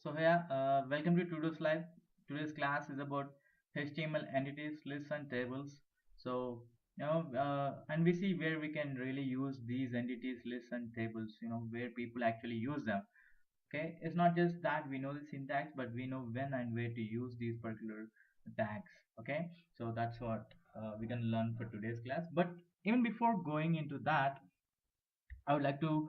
So here, welcome to Today's Live. Today's class is about HTML entities, lists, and tables. So and we see where we can really use these entities, lists, and tables. Where people actually use them. Okay, it's not just that we know the syntax, but we know when and where to use these particular tags. Okay, so that's what we can learn for today's class. But even before going into that, I would like to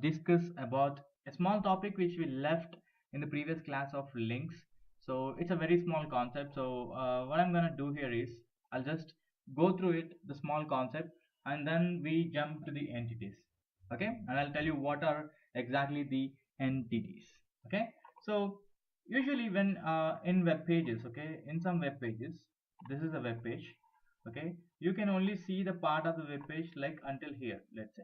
discuss about a small topic which we left in the previous class of links. So it's a very small concept. So what I'm gonna do here is I'll just go through it, the small concept, and then we jump to the entities. Okay, and I'll tell you what are exactly the entities. Okay, so usually when in web pages, okay, in some web pages, this is a web page. Okay, you can only see the part of the web page like until here, let's say.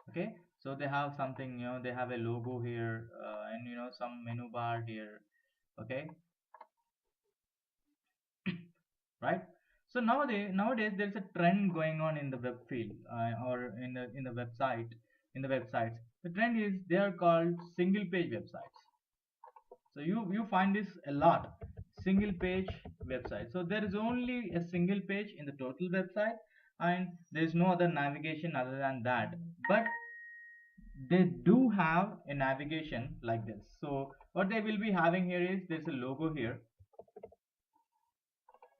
Okay, so they have something, they have a logo here, and some menu bar here. Okay, right? So nowadays there's a trend going on in the web field, or in the website, in the websites. The trend is they are called single page websites. So you find this a lot, single page website. So there is only a single page in the total website, and there is no other navigation other than that. But they do have a navigation like this. So what they will be having here is there's a logo here.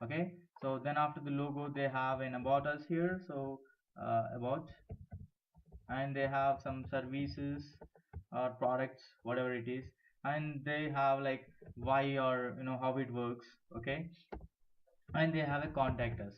Okay, so then after the logo they have an about us here. So about, and they have some services or products, whatever it is, and they have like why, or how it works. Okay, and they have a contact us.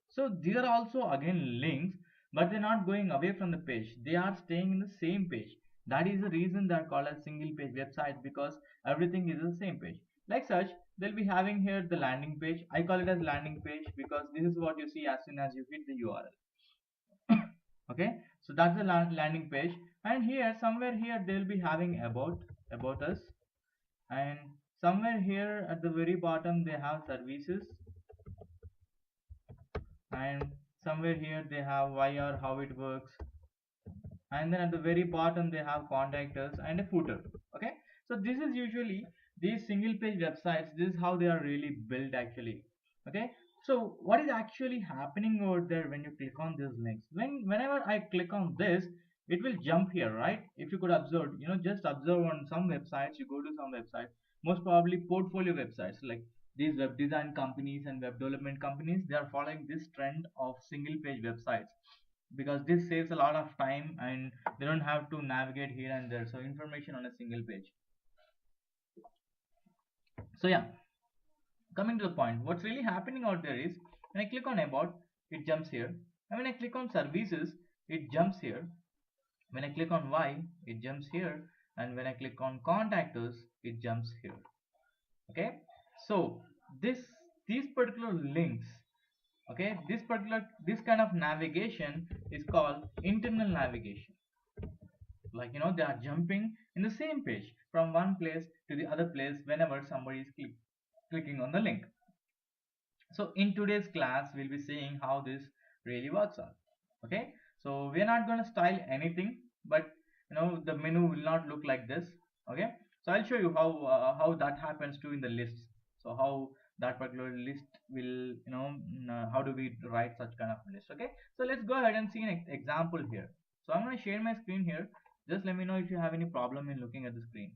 So these are also again links, but they're not going away from the page. They are staying in the same page. That is the reason they're called as single page website, because everything is the same page. Like such, they'll be having here the landing page. I call it as landing page because this is what you see as soon as you hit the URL. Okay, so that's the landing page, and here somewhere here they'll be having about us, and somewhere here at the very bottom they have services, and somewhere here they have why or how it works, and then at the very bottom they have contact us and a footer. Okay, so this is usually these single page websites, this is how they are really built actually. Okay, so what is actually happening over there when you click on these links? Whenever I click on this, it will jump here, right? If you could observe, just observe on some websites, you go to some websites, most probably portfolio websites like these web design companies and web development companies, they are following this trend of single page websites because this saves a lot of time and they don't have to navigate here and there. So information on a single page. So yeah, coming to the point, what's really happening out there is when I click on about, it jumps here, and when I click on services, it jumps here. When I click on why, it jumps here, and when I click on contact us, it jumps here. Okay, so these particular links, okay, this kind of navigation is called internal navigation. Like they are jumping in the same page from one place to the other place whenever somebody is clicking on the link. So in today's class we'll be seeing how this really works out. Okay, so we're not going to style anything, but the menu will not look like this. Okay, so I'll show you how that happens too in the lists. So how that particular list will, how do we write such kind of list. Okay, so let's go ahead and see an example here. So I'm going to share my screen here. Just let me know if you have any problem in looking at the screen.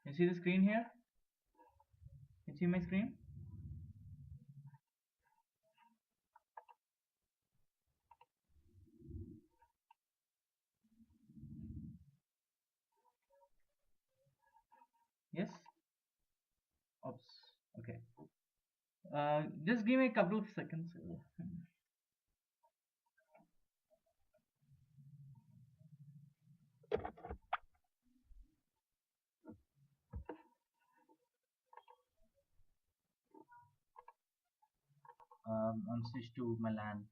You see the screen here? You see my screen? Yes? Oops. Okay. Just give me a couple of seconds. I'm switched to my LAN.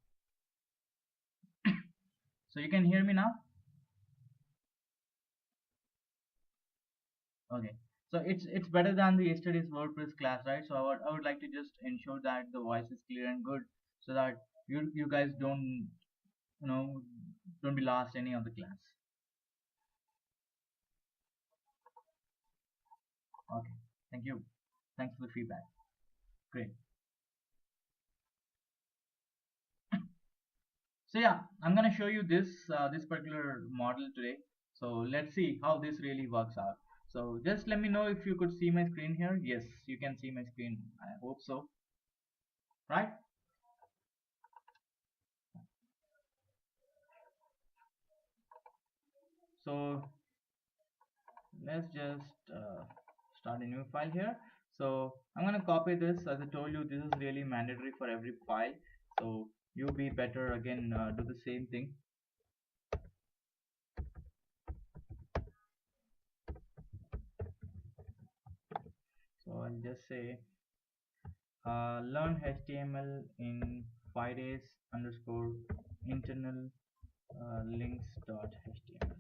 So, you can hear me now? Okay, so it's better than the yesterday's WordPress class, right? So I would like to just ensure that the voice is clear and good, so that you guys you know don't be lost any of the class. Okay, thank you. Thanks for the feedback. Great. So yeah, I'm gonna show you this particular model today. So let's see how this really works out. So just let me know if you could see my screen here. Yes, you can see my screen. I hope so. Right? So let's just start a new file here. So I'm gonna copy this. As I told you, this is really mandatory for every file. So you be better again do the same thing. So I'll just say learn HTML in 5 days underscore internal links.html.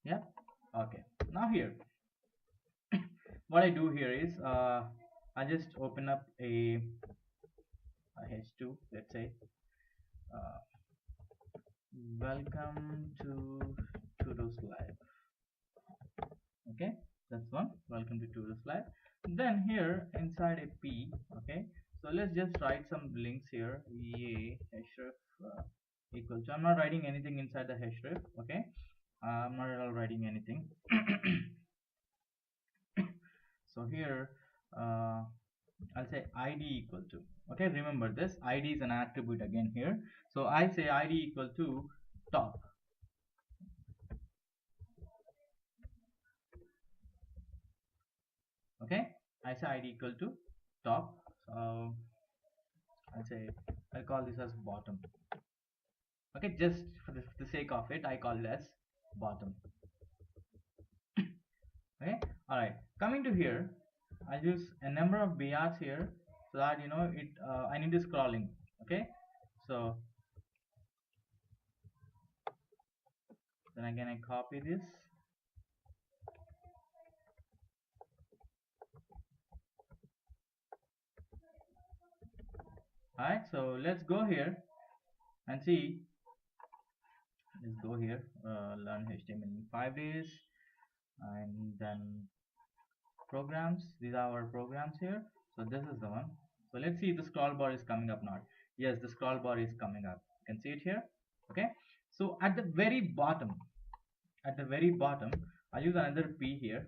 Yeah. Okay. Now here, what I do here is I just open up a h2. Let's say uh, welcome to Tudos Live. Okay, that's one. Welcome to Tudos Live. Then here inside a p, okay, so let's just write some links here. Href equal to, I'm not writing anything inside the href. Okay, I'm not at all writing anything. So here I'll say id equal to, okay, remember this id is an attribute again here. So I say id equal to top. Okay, I say id equal to top. So I'll call this as bottom. Okay, just for the sake of it, I call it as bottom. Okay, all right, coming to here, I'll use a number of BRs here, so that it I need the scrolling. Okay, so then again I copy this. All right, so let's go here and see. Let's go here, learn HTML in 5 days, and then programs. These are our programs here. So this is the one. So let's see if the scroll bar is coming up now. Yes, the scroll bar is coming up. You can see it here. Okay, so at the very bottom, I'll use another p here.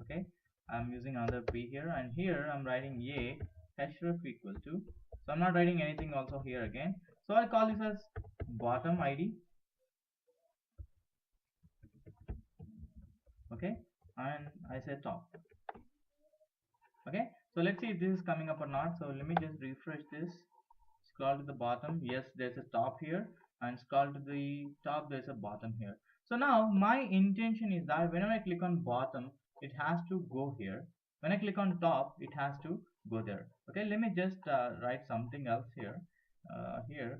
Okay, I'm using another p here, and here I'm writing a href equal to, so I'm not writing anything also here again. So I call this as bottom id. Okay, and I say top. Okay, so let's see if this is coming up or not. So let me just refresh this, scroll to the bottom. Yes, there's a top here, and scroll to the top, there's a bottom here. So now my intention is that whenever I click on bottom, it has to go here. When I click on top, it has to go there. Okay, let me just write something else here. Here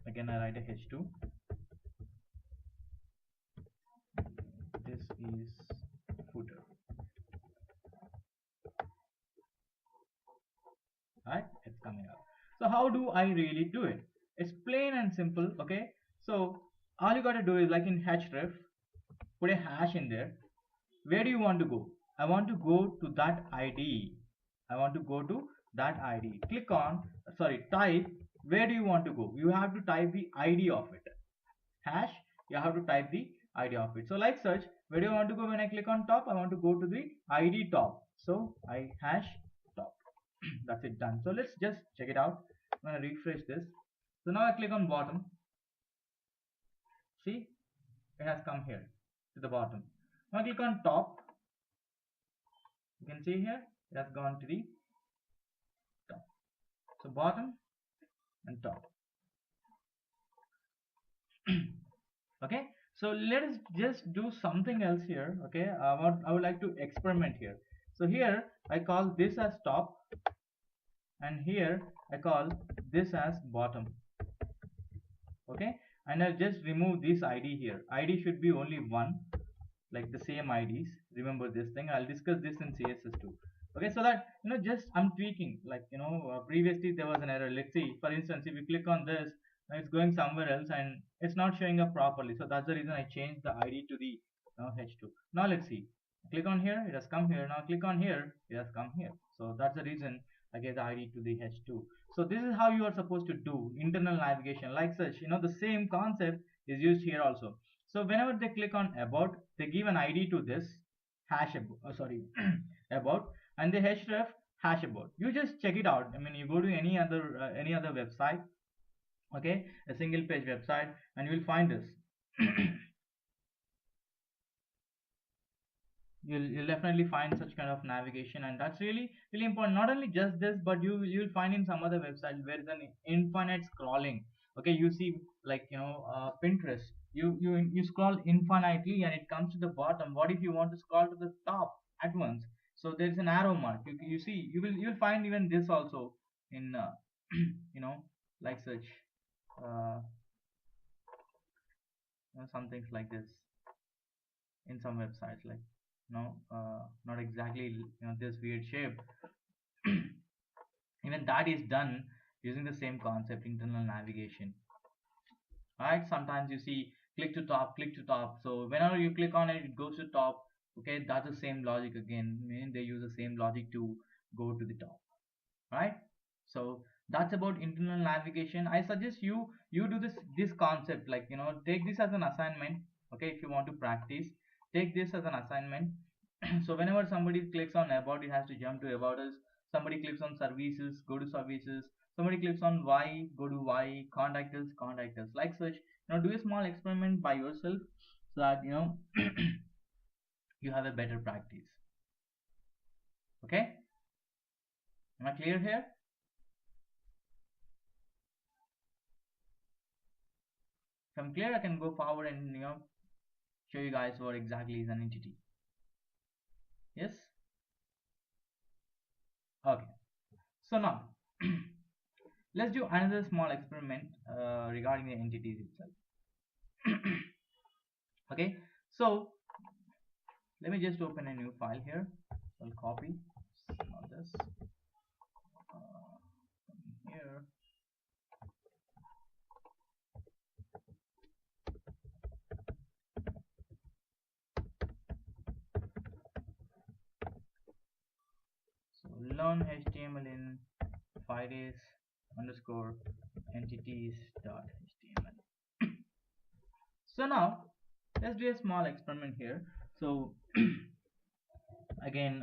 again I write a h2. This is footer. Right, it's coming up. So how do I really do it? It's plain and simple. Okay, so all you got to do is, like in href, put a hash in there. Where do you want to go? I want to go to that id. I want to go to that id. Click on, sorry, type where do you want to go. You have to type the id of it. Hash, you have to type the id of it. So like such, where do you want to go? When I click on top, I want to go to the id top. So I hash top. That's it, done. So let's just check it out. I'm gonna refresh this. So now I click on bottom. See, it has come here to the bottom. Now I click on top. You can see here it has gone to the top. So bottom and top. Okay, so let us just do something else here. Okay, I would like to experiment here. So here I call this as top, and here I call this as bottom. Okay, and I'll just remove this ID here. ID should be only one, like the same IDs. Remember this thing. I'll discuss this in CSS too. Okay, so that just I'm tweaking, like previously there was an error. Let's see, for instance, if you click on this, it's going somewhere else and it's not showing up properly. So that's the reason I changed the ID to the H2. Now let's see. Click on here, it has come here. Now click on here, it has come here. So that's the reason I gave the ID to the H2. So this is how you are supposed to do internal navigation like such. The same concept is used here also. So whenever they click on about, they give an ID to this hash about, and the href hash about. You just check it out. I mean, you go to any other website, okay, a single page website, and you will find this. You'll definitely find such kind of navigation, and that's really important. Not only just this, but you'll find in some other websites where there's an infinite scrolling. Okay, you see, like Pinterest, you scroll infinitely and it comes to the bottom. What if you want to scroll to the top at once? So there's an arrow mark. You see, you'll find even this also in like such some things like this in some websites, like not exactly this weird shape. Even that is done using the same concept, internal navigation. Alright, sometimes you see click to top. So whenever you click on it, it goes to top. Okay, that's the same logic again. Meaning they use the same logic to go to the top. Right? So that's about internal navigation. I suggest you do this concept, like take this as an assignment. Okay, if you want to practice, take this as an assignment. So whenever somebody clicks on about, it has to jump to about us. Somebody clicks on services, go to services. Somebody clicks on why, go to why. Contact us, like such. Do a small experiment by yourself so that you have a better practice. Okay, am I clear here? If I'm clear, I can go forward and show you guys what exactly is an entity. Yes. Okay, so now let's do another small experiment regarding the entities itself. Okay, so let me just open a new file here. I'll copy this here. So learn HTML in 5 days underscore entities dot HTML. So now let's do a small experiment here. So again,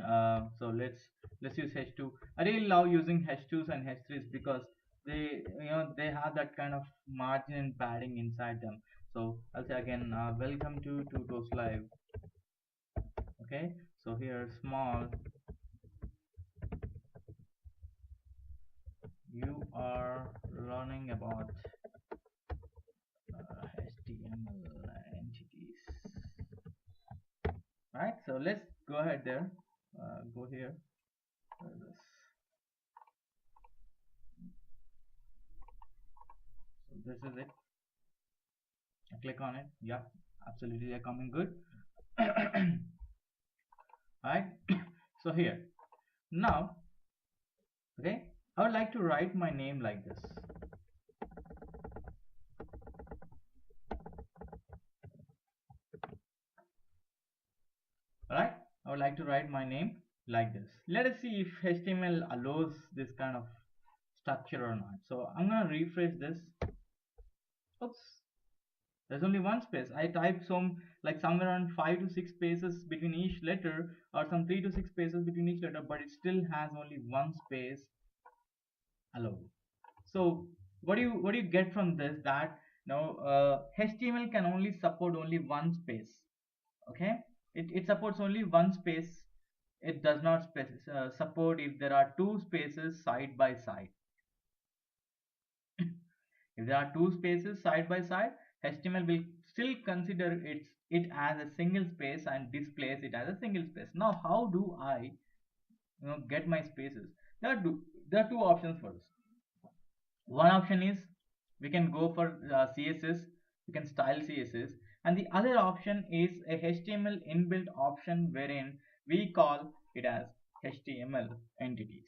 so let's use H2. I really love using H2s and H3s because they they have that kind of margin and padding inside them. So I'll say again, welcome to Tutos Live. Okay, so here small, you are learning about HTML entities. Right, so let's go ahead there. Go here. So this is it. I click on it. Yeah, absolutely, they're coming good. Alright, so here now, okay, I would like to write my name like this. Alright, I would like to write my name like this. Let us see if HTML allows this kind of structure or not. So I'm gonna refresh this. Oops, there's only one space. I typed somewhere around 5 to 6 spaces between each letter, or some 3 to 6 spaces between each letter, but it still has only one space allowed. So what do you get from this? That HTML can only support only one space. Okay, it supports only one space. It does not support if there are two spaces side by side. If there are two spaces side by side, HTML will still consider it as a single space and displays it as a single space. Now how do I get my spaces? There are two options for this. One option is we can go for CSS. You can style CSS, and the other option is a HTML inbuilt option wherein we call it as HTML entities.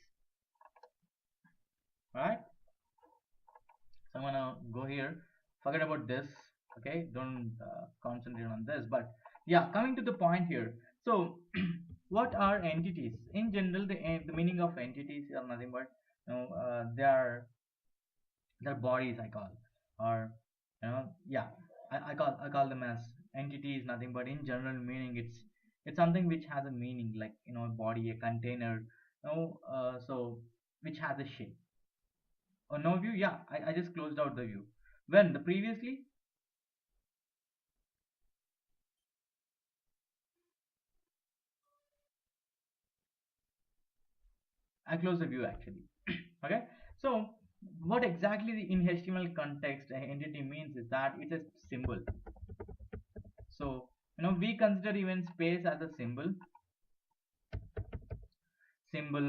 Alright, so I'm gonna go here, forget about this, okay, don't concentrate on this, but yeah, coming to the point here. So what are entities in general? The meaning of entities are nothing but, they are their bodies, I call, or yeah, I call them as entities, nothing but in general meaning it's something which has a meaning, like a body, a container, so which has a shape. Oh, no view, yeah, I just closed out the view. When the previously I closed the view actually. Okay, so what exactly the in HTML context entity means is that it's a symbol. So we consider even space as a symbol,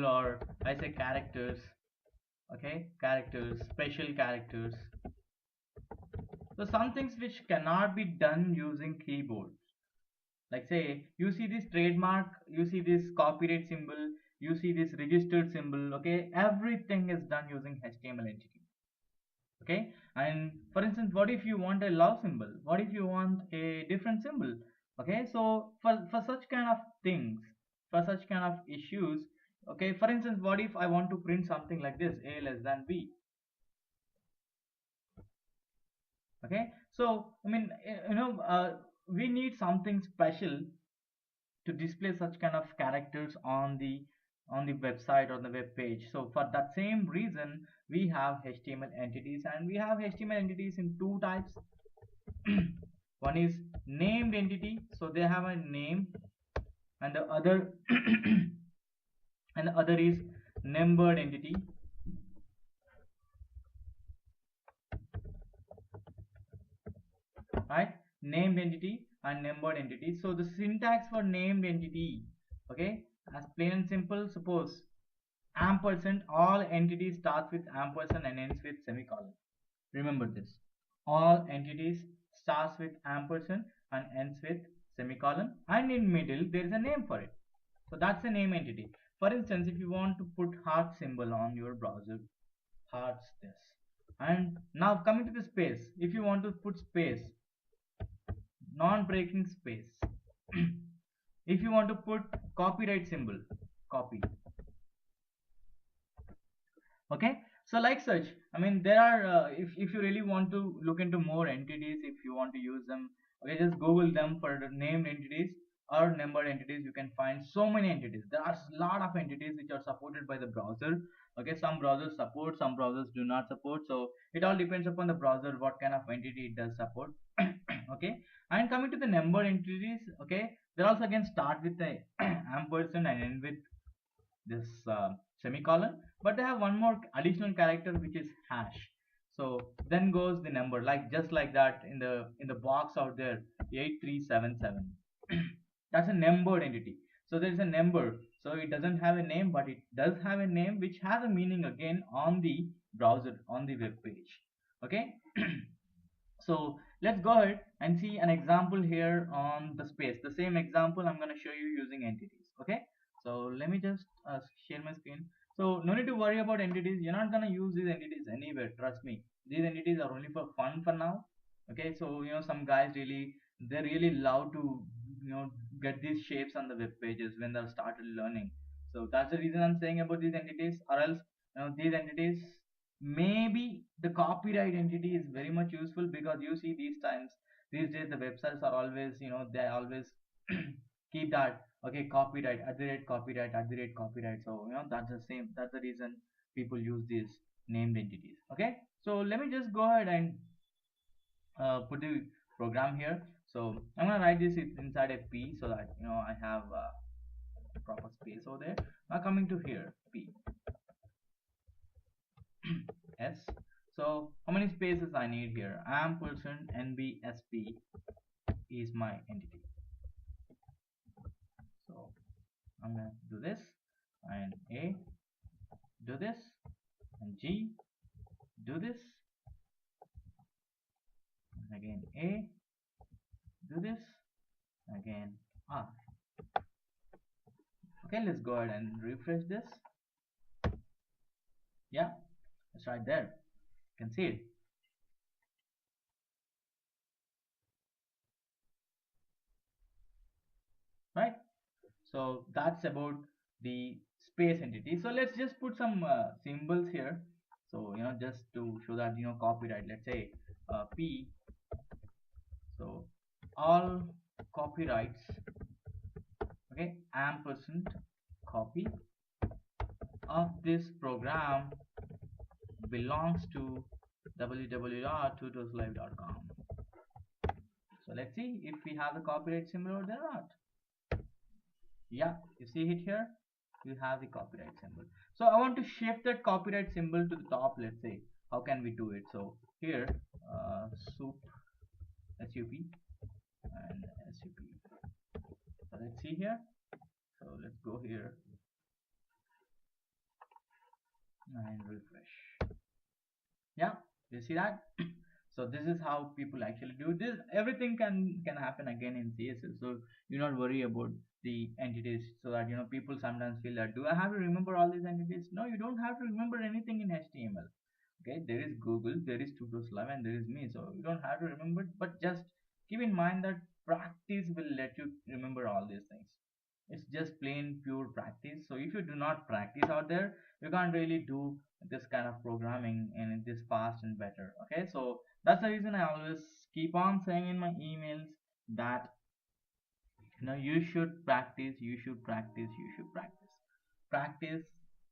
or I say characters. Okay, characters, special characters. So some things which cannot be done using keyboards, like say you see this trademark, you see this copyright symbol, you see this registered symbol. Okay, everything is done using HTML entity. Okay, and for instance, what if you want a love symbol, what if you want a different symbol? Okay, so for such kind of things, for such kind of issues, okay, for instance, what if I want to print something like this, a less than b? Okay, so I mean, we need something special to display such kind of characters on the website or the web page. So for that same reason, we have HTML entities, and we have HTML entities in two types. One is named entity, so they have a name, and the other and the other is numbered entity. Right, named entity and numbered entity. So the syntax for named entity, okay, as plain and simple, suppose ampersand, all entities starts with ampersand and ends with semicolon. Remember this, all entities starts with ampersand and ends with semicolon, and in middle there is a name for it. So that's a name entity. For instance, if you want to put heart symbol on your browser, hearts this. And now coming to the space, if you want to put space, non-breaking space. If you want to put copyright symbol, copy. Okay, so like such, I mean, there are if you really want to look into more entities, if you want to use them, okay, just google them for the named entities or numbered entities. You can find so many entities. There are a lot of entities which are supported by the browser. Okay, some browsers support, some browsers do not support, so it all depends upon the browser what kind of entity it does support. Okay, and coming to the numbered entities, okay, they also again start with the ampersand and end with this semicolon, but they have one more additional character which is hash. So then goes the number, like just like that in the box out there, 8377. That's a numbered entity. So there is a number, so it doesn't have a name, but it does have a name which has a meaning again on the browser, on the web page. Okay. So let's go ahead and see an example here on the space. The same example I'm going to show you using entities. Okay, so let me just share my screen. So no need to worry about entities. You're not going to use these entities anywhere, trust me. These entities are only for fun for now. Okay, so some guys they really love to get these shapes on the web pages when they've started learning. So that's the reason I'm saying about these entities, or else these entities, maybe the copyright entity is very much useful, because you see these days the websites are always, they always keep that, okay, copyright at the rate copyright at the rate copyright. So that's the reason people use these named entities. Okay, so let me just go ahead and put the program here. So I'm gonna write this inside a p, so that I have proper space over there. Now coming to here, p s. So how many spaces I need here? Ampersand nbsp is my entity. So I'm gonna do this, and a, do this, and g, do this, and again go ahead and refresh this. Yeah, it's right there. You can see it. Right? So that's about the space entity. So let's just put some symbols here. So just to show that copyright. Let's say P. So all copyrights. Okay, ampersand copy of this program belongs to www.tutorslive.com. So let's see if we have the copyright symbol or not. Yeah, you see it here, you have the copyright symbol. So I want to shift that copyright symbol to the top. Let's say, how can we do it? So here, sup and sup. So let's see here. So let's go here and refresh. Yeah, you see that? So this is how people actually do this. Everything can happen again in CSS, so you not worry about the entities. So that people sometimes feel that, do I have to remember all these entities? No, you don't have to remember anything in HTML. Okay, there is Google, there is Tutorslive, and there is me, so you don't have to remember, but just keep in mind that practice will let you remember all these things. It's just plain pure practice. So if you do not practice out there, you can't really do this kind of programming and this fast and better. Okay, so that's the reason I always keep on saying in my emails that you should practice, you should practice, you should practice. Practice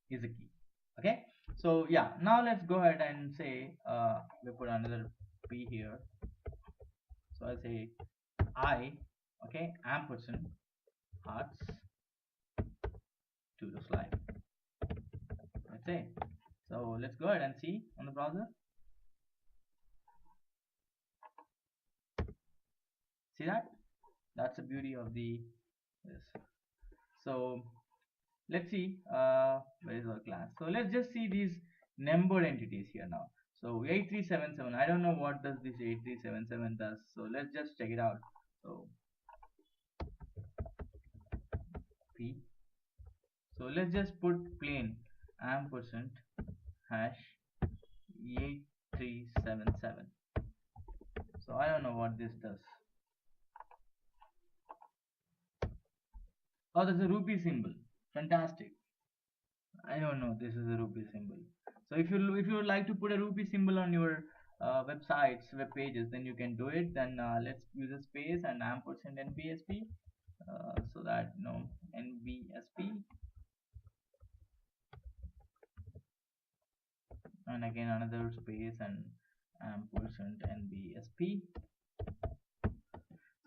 is a key. Okay, so yeah, now let's go ahead and say we put another P here. So I say I, okay, ampersand hearts to the slide. Let's say, so let's go ahead and see on the browser. See that? That's the beauty of this. So let's see where is our class. So let's just see these numbered entities here now. So 8377, I don't know what does this 8377 does, so let's just check it out. So P, so let's just put plain ampersand hash 8377. So I don't know what this does. Oh, there's a rupee symbol. Fantastic. I don't know, this is a rupee symbol. So if you would like to put a rupee symbol on your websites, web pages, then you can do it. Then let's use a space and ampersand NBSP, so that NBSP, and again another space and ampersand NBSP.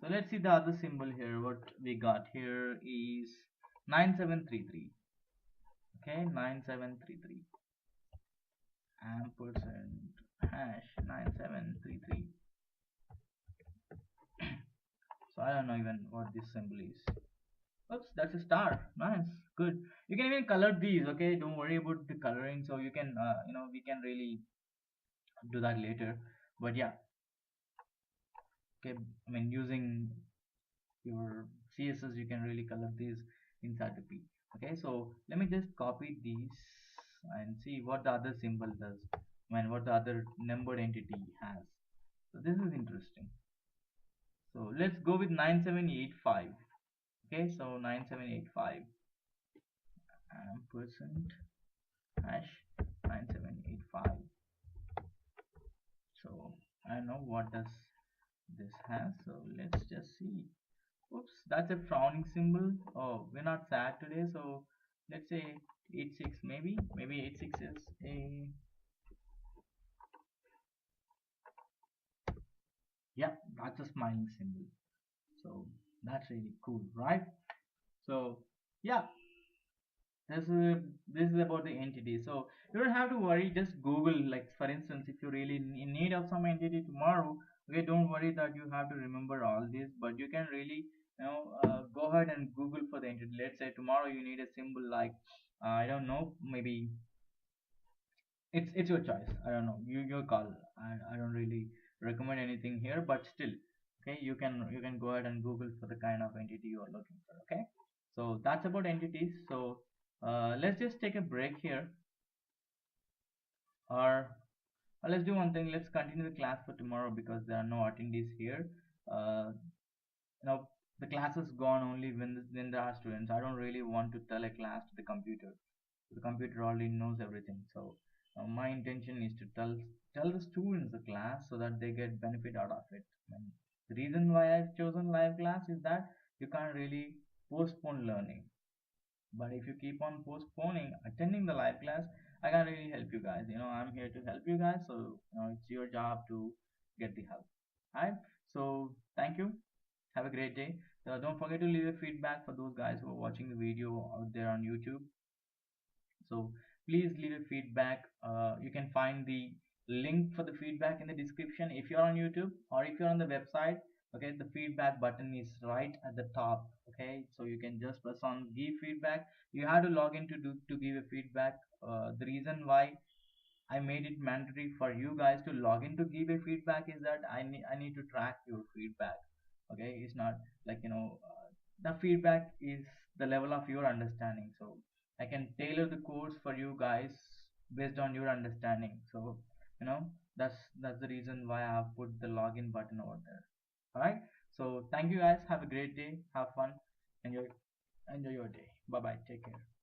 So let's see the other symbol here. What we got here is 9733. Okay, 9733. Ampersand hash 9733. So I don't know even what this symbol is. Oops, that's a star. Nice, good. You can even color these. Okay, don't worry about the coloring. So you can, we can really do that later. But yeah, okay. I mean, using your CSS, you can really color these inside the P. Okay, so let me just copy these and see what the other symbol does. I mean, what the other numbered entity has. So this is interesting. So let's go with 9785. Okay, so 9785 ampersand hash 9785. So I don't know what does this have. So let's just see. Oops, that's a frowning symbol. Oh, we're not sad today, so let's say 86. Maybe 86 is a, yeah, that's a smiling symbol. So that's really cool, right? So yeah, this is about the entity. So you don't have to worry, just Google. Like for instance, if you're really in need of some entity tomorrow, okay, don't worry that you have to remember all this, but you can really go ahead and Google for the entity. Let's say tomorrow you need a symbol like I don't know, maybe it's your choice. I don't know, your call. I don't really recommend anything here, but still, okay, you can go ahead and Google for the kind of entity you are looking for. Okay, So that's about entities. So let's just take a break here, or let's do one thing. Let's continue the class for tomorrow because there are no attendees here. Uh, now the class is gone only when there are students. I don't really want to tell a class to the computer. The computer already knows everything. So my intention is to tell the students the class so that they get benefit out of it. And the reason why I've chosen live class is that you can't really postpone learning. But if you keep on postponing attending the live class, I can't really help you guys. I'm here to help you guys, so it's your job to get the help. All right. So thank you. Have a great day. Don't forget to leave a feedback for those guys who are watching the video out there on YouTube. So please leave a feedback. You can find the link for the feedback in the description if you're on YouTube, or if you're on the website. Okay, the feedback button is right at the top. Okay, so you can just press on give feedback. You have to log in to give a feedback. The reason why I made it mandatory for you guys to log in to give a feedback is that I need to track your feedback. Okay, it's not like the feedback is the level of your understanding. So I can tailor the course for you guys based on your understanding. So you know that's the reason why I have put the login button over there. All right. So thank you guys. Have a great day. Have fun. Enjoy your day. Bye bye. Take care.